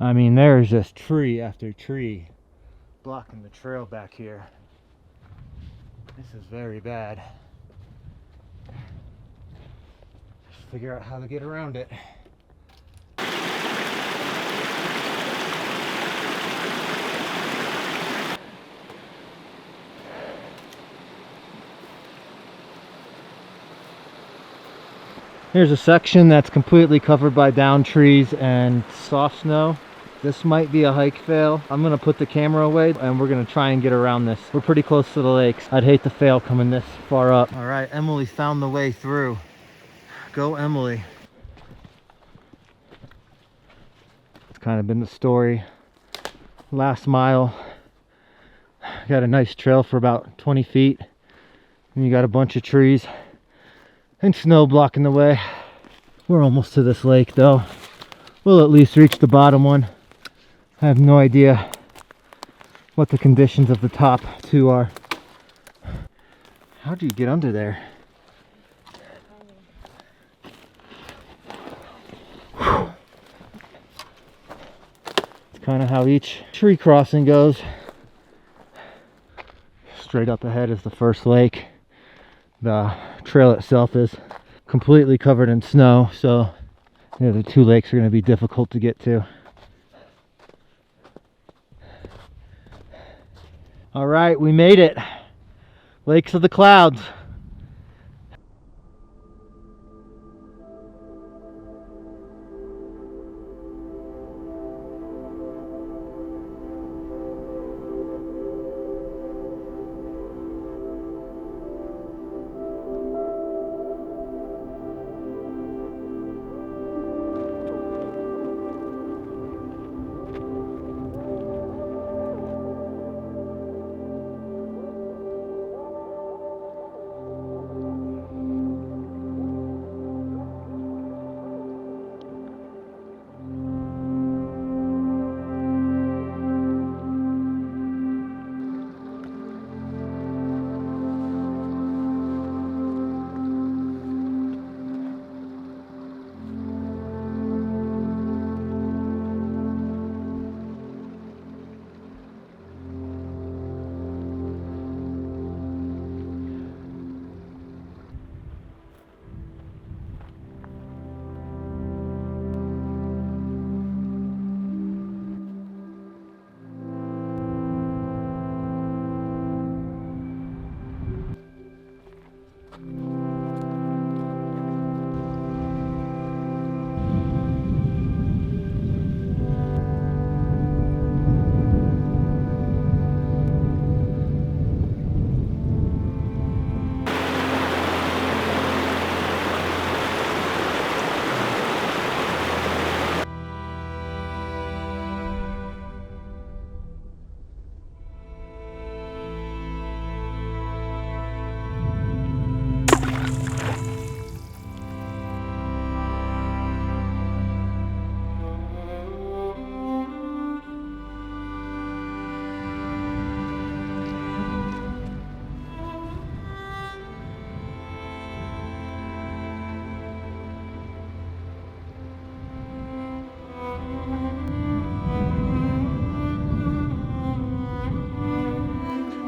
I mean, there's just tree after tree blocking the trail back here. This is very bad. Just figure out how to get around it. Here's a section that's completely covered by down trees and soft snow. This might be a hike fail. I'm gonna put the camera away and we're gonna try and get around this. We're pretty close to the lakes. I'd hate to fail coming this far up. All right, Emily found the way through. Go, Emily. It's kind of been the story. Last mile. Got a nice trail for about 20 feet. And you got a bunch of trees and snow blocking the way. We're almost to this lake though. We'll at least reach the bottom one. I have no idea what the conditions of the top two are. How do you get under there? Whew. It's kind of how each tree crossing goes. Straight up ahead is the first lake. The trail itself is completely covered in snow, so the other two lakes are going to be difficult to get to. All right, we made it. Lakes of the Clouds.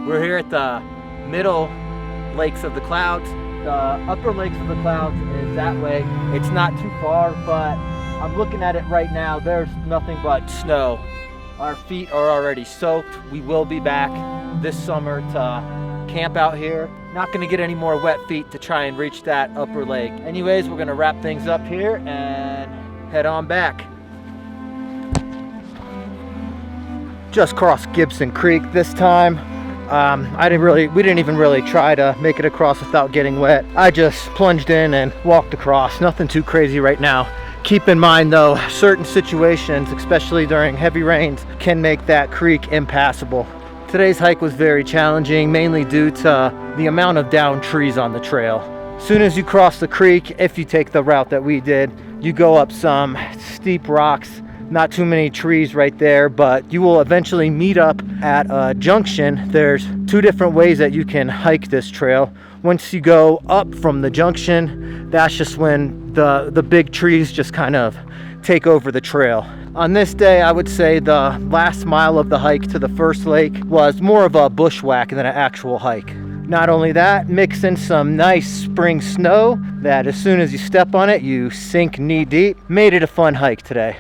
We're here at the middle lakes of the clouds. The upper lakes of the clouds is that way. It's not too far, but I'm looking at it right now. There's nothing but snow. Our feet are already soaked. We will be back this summer to camp out here. Not gonna get any more wet feet to try and reach that upper lake. Anyways, we're gonna wrap things up here and head on back. Just crossed Gibson Creek this time. We didn't even really try to make it across without getting wet. I just plunged in and walked across. Nothing too crazy right now. Keep in mind though, certain situations, especially during heavy rains, can make that creek impassable. Today's hike was very challenging, mainly due to the amount of down trees on the trail. As soon as you cross the creek, if you take the route that we did, you go up some steep rocks. Not too many trees right there, but you will eventually meet up at a junction. There's two different ways that you can hike this trail. Once you go up from the junction, that's just when the big trees just kind of take over the trail. On this day, I would say the last mile of the hike to the first lake was more of a bushwhack than an actual hike. Not only that, mix in some nice spring snow that as soon as you step on it, you sink knee deep. Made it a fun hike today.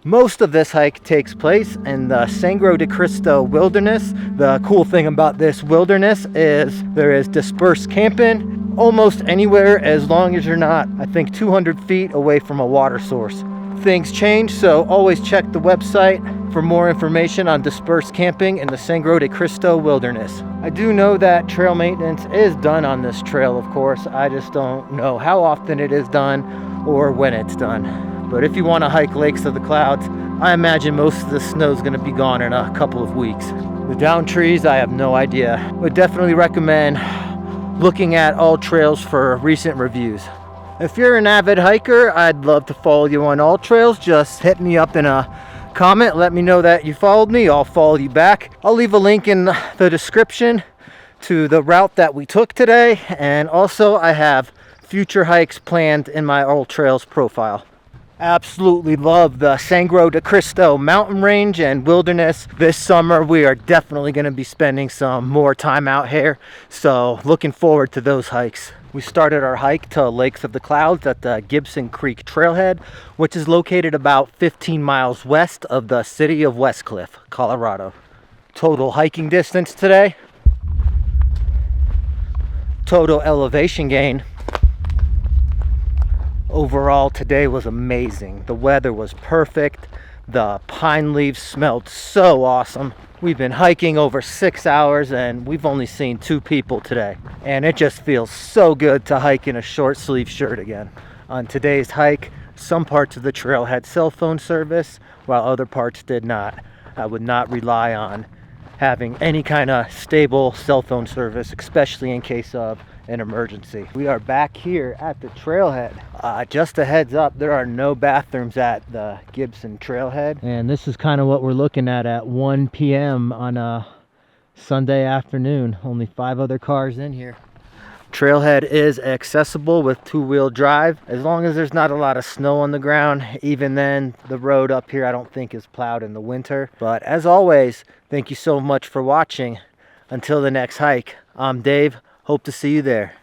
Most of this hike takes place in the Sangre de Cristo wilderness. The cool thing about this wilderness is there is dispersed camping almost anywhere as long as you're not, I think, 200 feet away from a water source. Things change, so always check the website for more information on dispersed camping in the Sangre de Cristo wilderness. I do know that trail maintenance is done on this trail, of course. I just don't know how often it is done or when it's done. But if you want to hike Lakes of the Clouds, I imagine most of the snow is going to be gone in a couple of weeks. The down trees, I have no idea. Would definitely recommend looking at all trails for recent reviews. If you're an avid hiker, I'd love to follow you on all trails. Just hit me up in a comment. Let me know that you followed me. I'll follow you back. I'll leave a link in the description to the route that we took today. And also I have future hikes planned in my all trails profile. Absolutely love the Sangre de Cristo mountain range and wilderness. This summer we are definitely going to be spending some more time out here, so looking forward to those hikes. We started our hike to Lakes of the Clouds at the Gibson Creek Trailhead, which is located about 15 miles west of the city of Westcliffe, Colorado. Total hiking distance today, total elevation gain. Overall, today was amazing. The weather was perfect. The pine leaves smelled so awesome. We've been hiking over 6 hours and we've only seen 2 people today. And it just feels so good to hike in a short sleeve shirt again. On today's hike, some parts of the trail had cell phone service, while other parts did not. I would not rely on having any kind of stable cell phone service, especially in case of an emergency. We are back here at the trailhead. Just a heads up, there are no bathrooms at the Gibson trailhead. And this is kind of what we're looking at 1 p.m. on a Sunday afternoon. Only 5 other cars in here. Trailhead is accessible with 2-wheel drive as long as there's not a lot of snow on the ground. Even then, the road up here I don't think is plowed in the winter. But as always, thank you so much for watching. Until the next hike, I'm Dave. Hope to see you there.